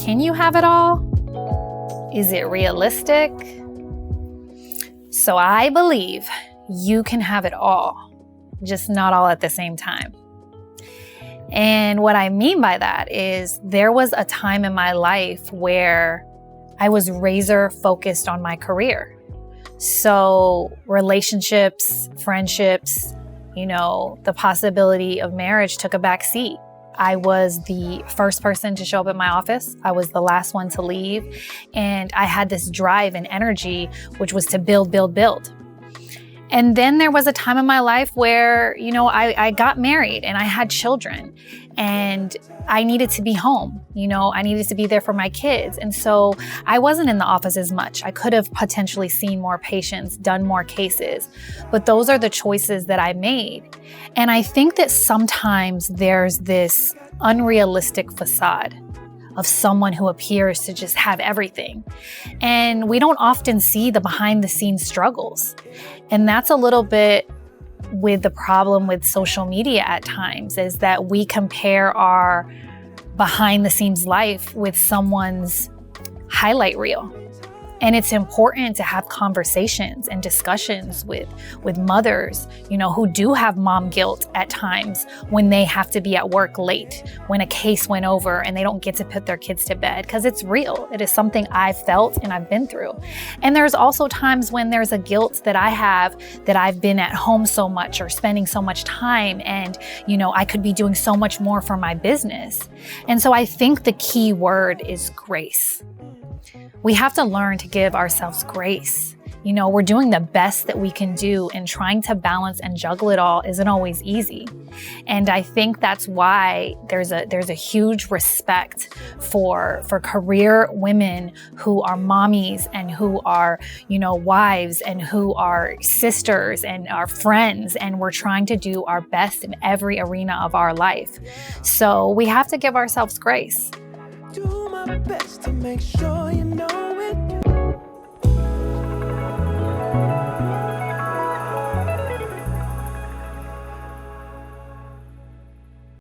can you have it all? Is it realistic? So I believe you can have it all, just not all at the same time. And what I mean by that is there was a time in my life where I was razor focused on my career. So relationships, friendships, the possibility of marriage took a back seat. I was the first person to show up at my office. I was the last one to leave. And I had this drive and energy, which was to build, build, build. And then there was a time in my life where, I got married and I had children and I needed to be home. I needed to be there for my kids. And so I wasn't in the office as much. I could have potentially seen more patients, done more cases, but those are the choices that I made. And I think that sometimes there's this unrealistic facade of someone who appears to just have everything. And we don't often see the behind the scenes struggles. And that's a little bit with the problem with social media at times, is that we compare our behind the scenes life with someone's highlight reel. And it's important to have conversations and discussions with mothers, who do have mom guilt at times when they have to be at work late, when a case went over and they don't get to put their kids to bed, because it's real. It is something I've felt and I've been through. And there's also times when there's a guilt that I have that I've been at home so much or spending so much time and, I could be doing so much more for my business. And so I think the key word is grace. We have to learn to give ourselves grace. We're doing the best that we can do, and trying to balance and juggle it all isn't always easy. And I think that's why there's a huge respect for career women who are mommies and who are, wives and who are sisters and are friends. And we're trying to do our best in every arena of our life. So we have to give ourselves grace. Do my best to make sure you know